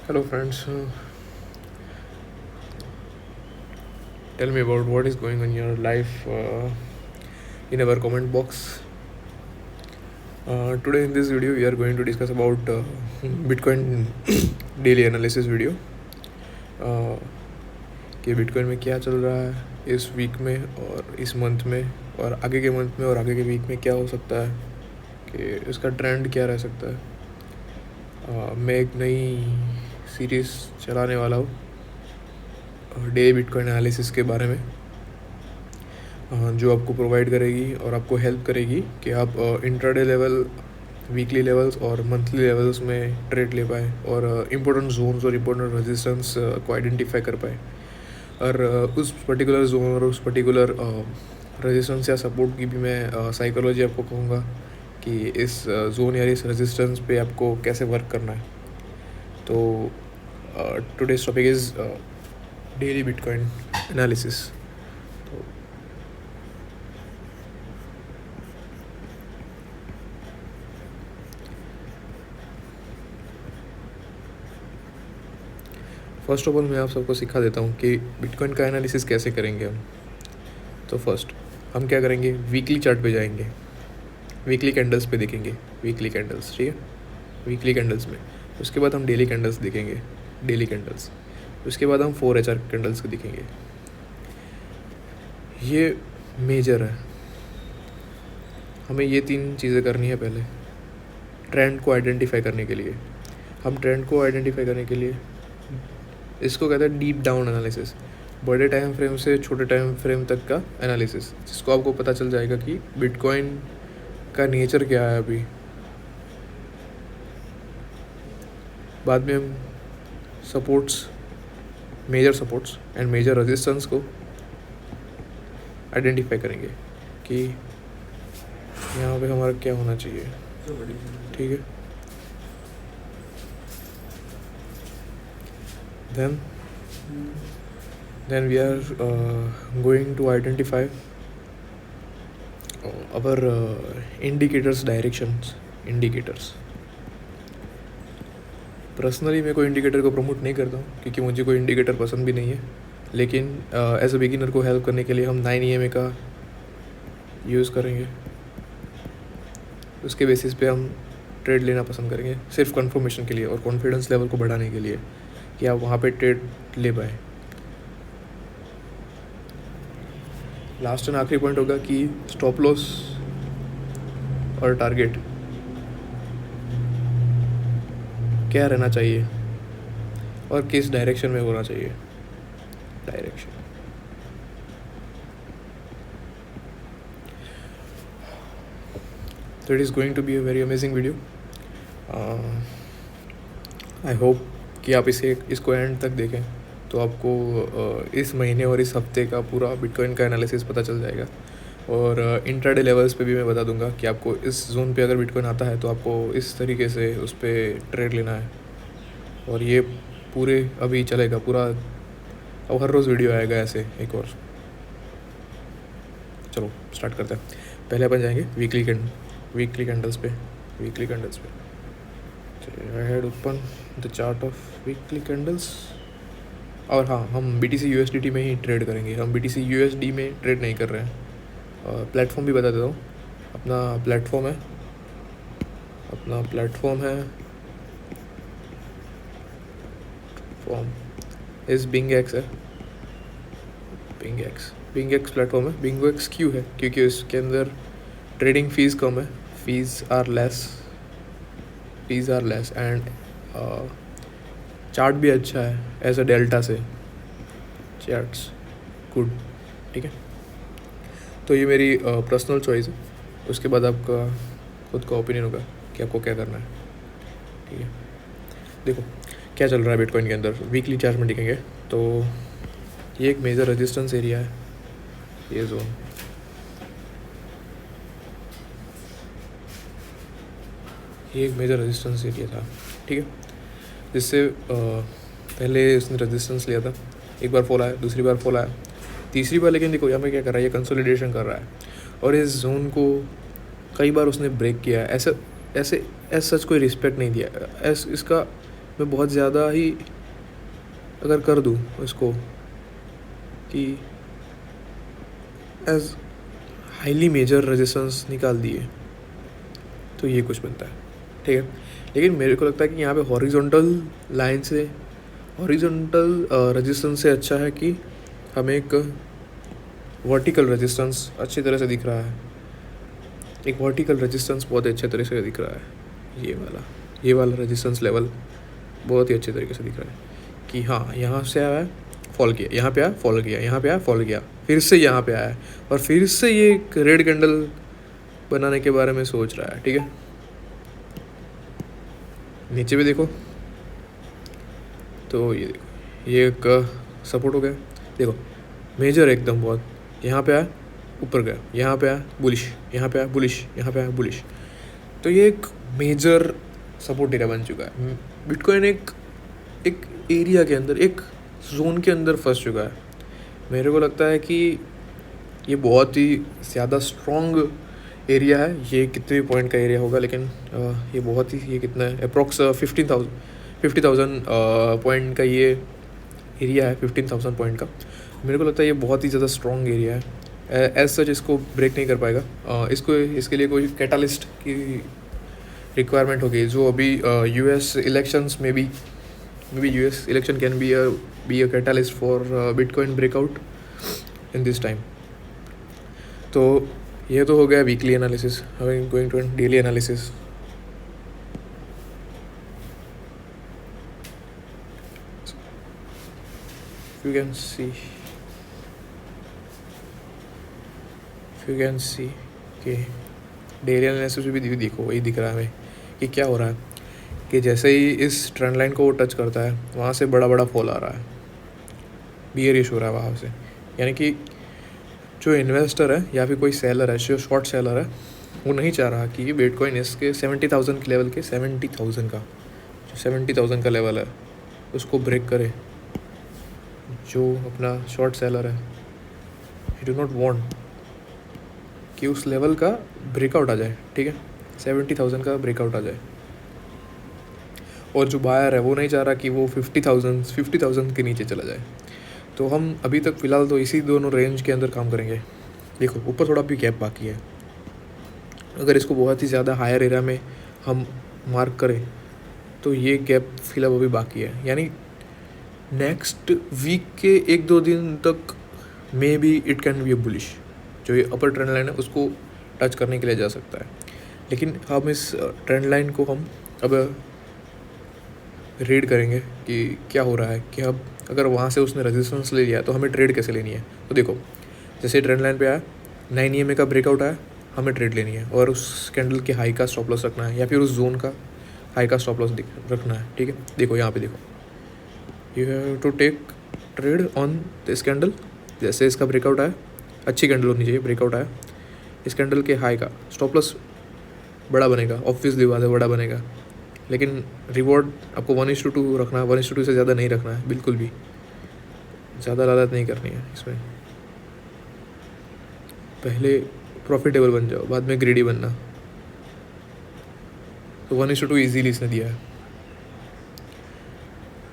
Hello, friends. Tell me about what is going on in your life in our comment box. Today, in this video, we are going to discuss about Bitcoin daily analysis video. कि bitcoin में क्या चल रहा है इस week में और इस मंथ में और आगे के मंथ में और आगे के वीक में क्या हो सकता है कि इसका ट्रेंड क्या रह सकता है. मैं एक नई सीरीज़ चलाने वाला हूँ डे बिटकॉइन एनालिसिस के बारे में, जो आपको प्रोवाइड करेगी और आपको हेल्प करेगी कि आप इंट्राडे लेवल, वीकली लेवल्स और मंथली लेवल्स में ट्रेड ले पाए और इम्पोर्टेंट जोन्स और इम्पोर्टेंट रेजिस्टेंस को आइडेंटिफाई कर पाए. और उस पर्टिकुलर जोन और उस पर्टिकुलर रेजिस्टेंस या सपोर्ट की भी मैं साइकोलॉजी आपको कहूँगा कि इस जोन या इस रेजिस्टेंस पे आपको कैसे वर्क करना है. तो today's topic is daily bitcoin analysis. First of all मैं आप सबको सिखा देता हूँ कि बिटकॉइन का एनालिसिस कैसे करेंगे हम. तो फर्स्ट हम क्या करेंगे, वीकली चार्ट पे जाएंगे, वीकली कैंडल्स पे देखेंगे, वीकली कैंडल्स, ठीक है, वीकली कैंडल्स में. उसके बाद हम डेली कैंडल्स देखेंगे, डेली कैंडल्स. उसके बाद हम 4HR कैंडल्स को देखेंगे. ये मेजर है, हमें ये 3 चीज़ें करनी है. पहले ट्रेंड को आइडेंटिफाई करने के लिए, हम ट्रेंड को आइडेंटिफाई करने के लिए इसको कहते हैं डीप डाउन एनालिसिस, बड़े टाइम फ्रेम से छोटे टाइम फ्रेम तक का एनालिसिस, जिसको आपको पता चल जाएगा कि बिटकॉइन का नेचर क्या है. अभी बाद में हम supports, major supports and major resistance को आइडेंटिफाई करेंगे कि यहाँ पे हमारा क्या होना चाहिए, ठीक है. Then we are going to identify our indicators, directions, indicators. Personally मैं कोई इंडिकेटर को प्रमोट नहीं करता हूँ क्योंकि मुझे कोई इंडिकेटर पसंद भी नहीं है, लेकिन एज अ बिगिनर को हेल्प करने के लिए हम 9 EMA का यूज़ करेंगे. उसके बेसिस पे हम ट्रेड लेना पसंद करेंगे, सिर्फ कंफर्मेशन के लिए और कॉन्फिडेंस लेवल को बढ़ाने के लिए कि आप वहाँ पे ट्रेड ले पाए. लास्ट एंड आखिरी पॉइंट होगा कि स्टॉप लॉस और टारगेट क्या रहना चाहिए और किस डायरेक्शन में होना चाहिए. डायरेक्शन तो it is going to be a very amazing video. I hope कि आप इसको एंड तक देखें तो आपको इस महीने और इस हफ्ते का पूरा बिटकॉइन का एनालिसिस पता चल जाएगा. और इंट्राडे लेवल्स पे भी मैं बता दूंगा कि आपको इस जोन पे अगर बिटकॉइन आता है तो आपको इस तरीके से उस पर ट्रेड लेना है. और ये पूरे अभी चलेगा पूरा, अब हर रोज़ वीडियो आएगा ऐसे एक और. चलो स्टार्ट करते हैं. पहले अपन जाएंगे वीकली कैंडल्स पे. I had open the chart of weekly candles. और हाँ, हम BTC USDT में ही ट्रेड करेंगे, हम BTC USD में ट्रेड नहीं कर रहे हैं. प्लेटफॉर्म भी बता देता हूँ. अपना प्लेटफॉर्म है फॉर्म इस बिंगएक्स है. बिंगएक्स प्लेटफॉर्म है. बिंगोएक्स क्यों है? क्योंकि उसके अंदर ट्रेडिंग फीस कम है, fees are less and chart भी अच्छा है एज अ डेल्टा से. चार्ट्स गुड, ठीक है. तो ये मेरी पर्सनल चॉइस है. उसके बाद आपका खुद का ओपिनियन होगा कि आपको क्या करना है, ठीक है. देखो क्या चल रहा है बिटकॉइन के अंदर. वीकली चार्ट में दिखेंगे तो ये एक मेजर रेजिस्टेंस एरिया है, ये जोन. ये एक मेजर रेजिस्टेंस एरिया था, ठीक है. जिससे पहले उसने रेजिस्टेंस लिया था, एक बार फॉल आया, दूसरी बार फॉल आया, तीसरी बार. लेकिन देखो यहाँ पे क्या कर रहा है, ये कंसोलिडेशन कर रहा है और इस जोन को कई बार उसने ब्रेक किया है. ऐसे सच कोई रिस्पेक्ट नहीं दिया. इसका मैं बहुत ज़्यादा ही अगर कर दूँ इसको कि एज हाईली मेजर रेजिस्टेंस निकाल दिए तो ये कुछ बनता है, ठीक है। लेकिन मेरे को लगता है कि यहाँ पे हॉरिजॉन्टल लाइन से, हॉरिजॉन्टल रेजिस्टेंस से अच्छा है कि हमें एक वर्टिकल रेजिस्टेंस अच्छी तरह से दिख रहा है। एक वर्टिकल रेजिस्टेंस बहुत अच्छे तरह से दिख रहा है, ये वाला रेजिस्टेंस लेवल बहुत ही अच्छे तरीके से दिख रहा है कि हाँ यहाँ से आया है, फॉल किया, यहाँ पे आया, फॉल किया, यहाँ पे आया, फॉल किया, फिर से यहाँ पे आया है और फिर से ये एक रेड कैंडल बनाने के बारे में सोच रहा है, ठीक है। नीचे भी देखो तो ये देखो, ये एक सपोर्ट हो गया, देखो मेजर एकदम बहुत, यहाँ पे आया, ऊपर गया, यहाँ पे आया बुलिश, यहाँ पे आया बुलिश, यहाँ पे आया बुलिश, तो ये एक मेजर सपोर्ट एरिया बन चुका है। बिटकॉइन एक एरिया के अंदर, एक जोन के अंदर फंस चुका है। मेरे को लगता है कि ये बहुत ही ज़्यादा स्ट्रॉन्ग एरिया है। ये कितने पॉइंट का एरिया होगा, लेकिन ये बहुत ही, ये कितना है, अप्रॉक्स 50,000 पॉइंट का ये एरिया है, 15,000 पॉइंट का। मेरे को लगता है ये बहुत ही ज़्यादा स्ट्रॉन्ग एरिया है। एज सच इसको ब्रेक नहीं कर पाएगा। इसके लिए कोई कैटालिस्ट की रिक्वायरमेंट होगी, जो अभी यूएस इलेक्शंस में भी US election can be a catalyst for bitcoin breakout in this time. तो ये तो हो गया weekly analysis. Going to daily analysis. you can see कि डेली एनालिसिस भी देखो, वही दिख रहा है हमें कि क्या हो रहा है कि जैसे ही इस ट्रेंड लाइन को वो टच करता है, वहाँ से बड़ा बड़ा फॉल आ रहा है, बियरिश हो रहा है वहाँ से। यानी कि जो इन्वेस्टर है या फिर कोई सेलर है, जो शॉर्ट सेलर है, वो नहीं चाह रहा कि बिटकॉइन इसके 70,000 के लेवल के 70,000 का लेवल है उसको ब्रेक करे। जो अपना शॉर्ट सेलर है, ही डू नॉट वांट कि उस लेवल का ब्रेकआउट आ जाए, ठीक है, 70,000 का ब्रेकआउट आ जाए। और जो बायर है वो नहीं चाह रहा कि वो 50,000 के नीचे चला जाए। तो हम अभी तक फ़िलहाल तो इसी दोनों रेंज के अंदर काम करेंगे। देखो ऊपर थोड़ा भी गैप बाकी है, अगर इसको बहुत ही ज़्यादा हायर एरिया में हम मार्क करें तो ये गैप फिलहाल अभी बाकी है। यानी नेक्स्ट वीक के 1-2 दिन तक may be it can be a bullish, जो ये अपर ट्रेंड लाइन है उसको टच करने के लिए जा सकता है। लेकिन हम इस ट्रेंड लाइन को हम अब रीड करेंगे कि क्या हो रहा है, कि अब अगर वहाँ से उसने रेजिस्टेंस ले लिया तो हमें ट्रेड कैसे लेनी है। तो देखो जैसे ट्रेंड लाइन पे आया, 9 EMA का ब्रेकआउट आया, हमें ट्रेड लेनी है और उस कैंडल के हाई का स्टॉप लॉस रखना है या फिर उस जोन का हाई का स्टॉप लॉस रखना है, ठीक है। देखो यहाँ पे देखो, you have to take trade on this candle. जैसे इसका ब्रेकआउट आया, अच्छी कैंडल होनी चाहिए, ब्रेकआउट आया, इस कैंडल के हाई का स्टॉप लॉस बड़ा बनेगा, ऑब्वियसली बात है बड़ा बनेगा, लेकिन रिवॉर्ड आपको 1:2 रखना है, 1:2 से ज़्यादा नहीं रखना है, बिल्कुल भी ज़्यादा लालच नहीं करनी है इसमें। पहले प्रॉफिटेबल बन जाओ, बाद में ग्रेडी बनना। तो 1:2 ईजीली इसने दिया है।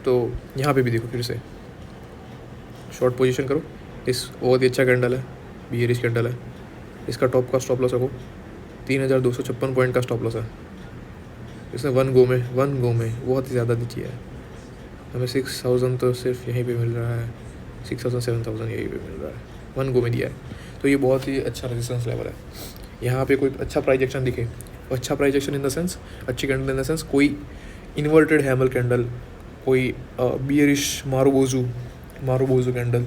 तो यहाँ पे भी देखो, फिर से शॉर्ट पोजीशन करो, इस बहुत ही अच्छा कैंडल है, बियरिश कैंडल है, इसका टॉप का स्टॉप लॉस रखो 3,256 पॉइंट का स्टॉप लॉस है। इसने वन गो में बहुत ही ज़्यादा दिया है। हमें 6,000 तो सिर्फ यहीं पे मिल रहा है, 6,000 7,000 यहीं पे मिल रहा है, वन गो में दिया है। तो ये बहुत ही अच्छा रेजिस्टेंस लेवल है। यहाँ पे कोई अच्छा प्राइस एक्शन दिखे, अच्छा price action in the sense, अच्छी कैंडल इन द सेंस, कोई इन्वर्टेड हैमर कैंडल, कोई बियरिश मारूबोजू कैंडल,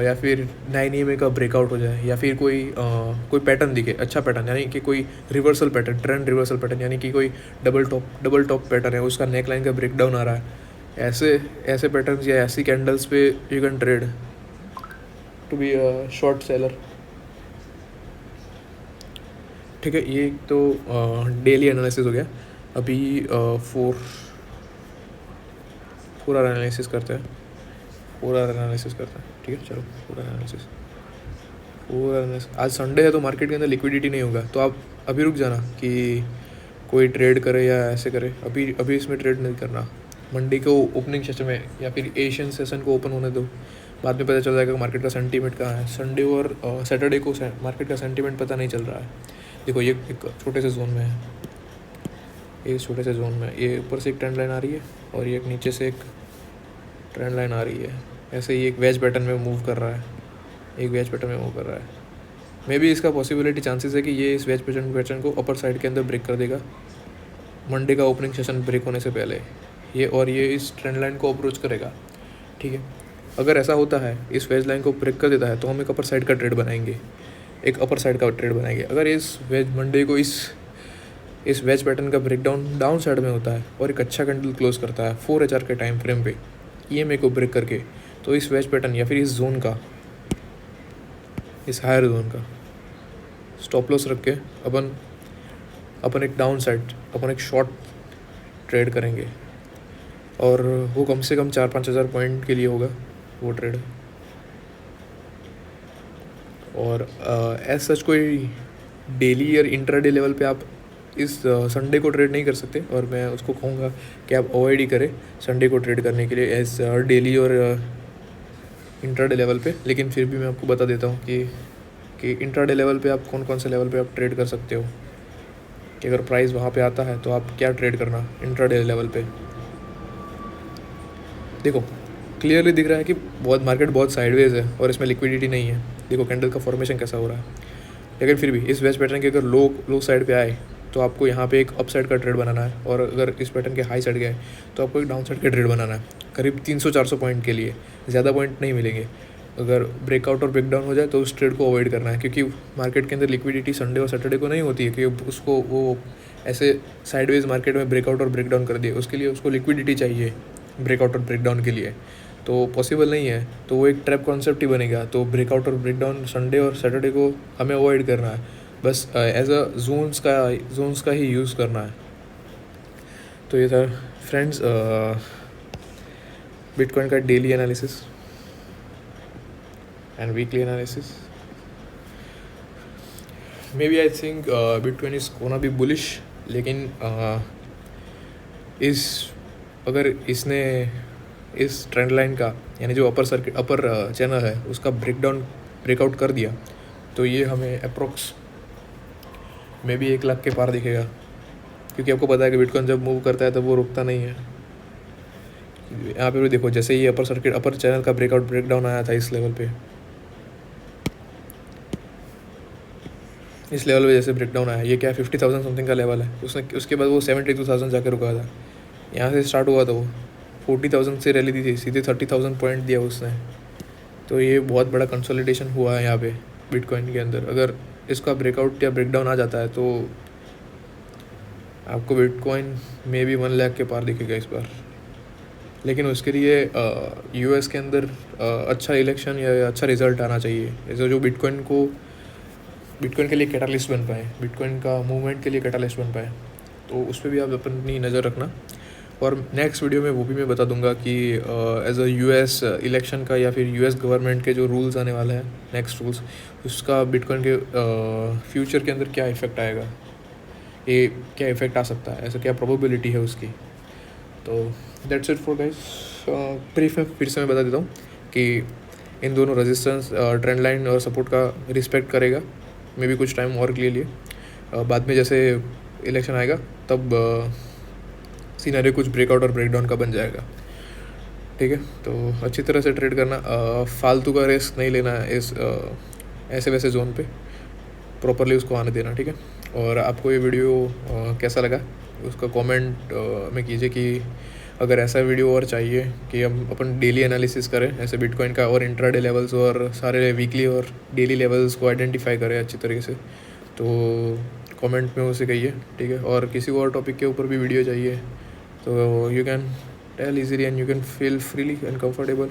या फिर 9 EMA का ब्रेकआउट हो जाए, या फिर कोई पैटर्न दिखे, अच्छा पैटर्न, यानी कि कोई reversal pattern, trend reversal pattern, यानी कि कोई डबल टॉप पैटर्न है, उसका नेक लाइन का ब्रेकडाउन आ रहा है, ऐसे पैटर्न्स या ऐसी कैंडल्स पे you can trade to be a short seller, ठीक है। ये तो डेली एनालिसिस हो गया। अभी 4 आवर एनालिसिस करते हैं, ठीक है। चलो 4 एनालिसिस। आज संडे है तो मार्केट के अंदर लिक्विडिटी नहीं होगा, तो आप अभी रुक जाना कि कोई ट्रेड करे या ऐसे करे, अभी इसमें ट्रेड नहीं करना। मंडे को ओपनिंग सेशन में या फिर एशियन सेशन को ओपन होने दो, बाद में पता चल जाएगा मार्केट का सेंटीमेंट कहाँ है। संडे और सैटरडे को मार्केट का सेंटीमेंट पता नहीं चल रहा है। देखो ये एक छोटे से जोन में है, ये छोटे से जोन में ये ऊपर से एक ट्रेंड लाइन आ रही है और ये एक नीचे से एक ट्रेंड लाइन आ रही है। ऐसे ही एक वेज पैटर्न में मूव कर रहा है, एक वेज पैटर्न में मूव कर रहा है। मे बी इसका पॉसिबिलिटी चांसेस है कि ये इस वेज पैटर्न को अपर साइड के अंदर ब्रेक कर देगा मंडे का ओपनिंग सेशन ब्रेक होने से पहले ये, और ये इस ट्रेंड लाइन को अप्रोच करेगा। ठीक है, अगर ऐसा होता है इस वेज लाइन को ब्रेक कर देता है तो हम एक अपर साइड का ट्रेड बनाएंगे, एक अपर साइड का ट्रेड बनाएंगे। अगर इस वेज मंडे को इस वेज पैटर्न का ब्रेकडाउन डाउन साइड में होता है और एक अच्छा कैंडल क्लोज करता है 4 HR के टाइम फ्रेम पे EMA को ब्रेक करके, तो इस वेज पैटर्न या फिर इस जोन का, इस हायर जोन का स्टॉप लॉस रख के अपन एक डाउन साइड अपन एक शॉर्ट ट्रेड करेंगे और वो कम से कम 4-5 हज़ार पॉइंट के लिए होगा वो ट्रेड। और एज सच कोई डेली या इंट्राडे लेवल पे आप इस संडे को ट्रेड नहीं कर सकते, और मैं उसको कहूँगा कि आप अवॉइड ही करें संडे को ट्रेड करने के लिए एज डेली और इंट्राडे लेवल पे। लेकिन फिर भी मैं आपको बता देता हूँ कि इंट्राडे लेवल पे आप कौन कौन से लेवल पे आप ट्रेड कर सकते हो, कि अगर प्राइस वहाँ पे आता है तो आप क्या ट्रेड करना इंट्राडे लेवल पे। देखो क्लियरली दिख रहा है कि मार्केट बहुत साइडवेज है और इसमें लिक्विडिटी नहीं है। देखो कैंडल का फॉर्मेशन कैसा हो रहा है, लेकिन फिर भी इस वेज पैटर्न के अगर लो साइड पे आए तो आपको यहाँ पे एक अप साइड का ट्रेड बनाना है, और अगर इस पैटर्न के हाई साइड गए तो आपको एक डाउन साइड का ट्रेड बनाना है करीब 300-400 पॉइंट के लिए। ज़्यादा पॉइंट नहीं मिलेंगे। अगर ब्रेकआउट और ब्रेकडाउन हो जाए तो उस ट्रेड को अवॉइड करना है, क्योंकि मार्केट के अंदर लिक्विडिटी संडे और सैटरडे को नहीं होती है कि उसको वो ऐसे साइडवेज मार्केट में ब्रेकआउट और ब्रेकडाउन कर दिए। उसके लिए उसको लिक्विडिटी चाहिए ब्रेकआउट और ब्रेकडाउन के लिए, तो पॉसिबल नहीं है। तो वो एक ट्रैप कॉन्सेप्ट ही बनेगा। तो ब्रेकआउट और ब्रेकडाउन संडे और सैटरडे को हमें अवॉइड करना है, बस एज अ जोन्स का ही यूज़ करना है। तो ये था फ्रेंड्स बिटकॉइन का daily analysis and weekly analysis. May be I think bitcoin is gonna be bullish, लेकिन अगर इसने इस ट्रेंड लाइन का यानी जो अपर चैनल है उसका ब्रेकआउट कर दिया तो ये हमें अप्रोक्स मे बी 1 लाख के पार दिखेगा, क्योंकि आपको पता है कि बिटकॉइन जब मूव करता है तब वो रुकता नहीं है। यहाँ पे भी देखो जैसे ही अपर चैनल का ब्रेकडाउन आया था इस लेवल पे जैसे ब्रेकडाउन आया, ये क्या 50,000 समथिंग का लेवल है, उसके बाद वो 72,000 जाके रुका था। यहाँ से स्टार्ट हुआ था वो 40,000 से रैली दी थी, सीधे 30,000 पॉइंट दिया उसने। तो ये बहुत बड़ा कंसोलिडेशन हुआ है यहाँ पे बिटकॉइन के अंदर। अगर इसका ब्रेकआउट या ब्रेकडाउन आ जाता है तो आपको बिटकॉइन में भी 1 लाख के पार दिखेगा इस बार। लेकिन उसके लिए US के अंदर अच्छा इलेक्शन या अच्छा रिजल्ट आना चाहिए, ऐसे जो बिटकॉइन के लिए कैटालिस्ट बन पाए, बिटकॉइन का मूवमेंट के लिए कैटालिस्ट बन पाए। तो उस पर भी आप अपनी नज़र रखना। और नेक्स्ट वीडियो में वो भी मैं बता दूंगा कि एज अ US इलेक्शन का या फिर US गवर्नमेंट के जो रूल्स आने वाले हैं नेक्स्ट रूल्स, उसका बिटकॉइन के फ्यूचर के अंदर क्या इफ़ेक्ट आएगा, ये क्या इफ़ेक्ट आ सकता है, ऐसा क्या प्रोबेबिलिटी है उसकी। तो that's it for guys. Brief में फिर से मैं बता देता हूँ कि इन दोनों रेजिस्टेंस ट्रेंड लाइन और सपोर्ट का रिस्पेक्ट करेगा मे भी कुछ टाइम और के लिए। बाद में जैसे इलेक्शन आएगा तब सीनरी कुछ ब्रेकआउट और ब्रेकडाउन का बन जाएगा। ठीक है, तो अच्छी तरह से ट्रेड करना, फालतू का रिस्क नहीं लेना है इस ऐसे वैसे जोन पे, प्रॉपरली उसको आने देना। ठीक है, और आपको ये वीडियो कैसा लगा उसका कमेंट में कीजिए कि अगर ऐसा वीडियो और चाहिए कि हम अपन डेली एनालिसिस करें ऐसे बिटकॉइन का और इंट्राडे लेवल्स और सारे वीकली और डेली लेवल्स को आइडेंटिफाई करें अच्छी तरीके से, तो कमेंट में उसे कहिए। ठीक है, और किसी और टॉपिक के ऊपर भी वीडियो चाहिए तो you can tell easily and you can feel freely and comfortable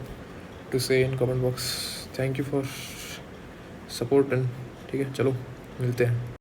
to say in comment box. Thank you for support and ठीक है, चलो मिलते हैं।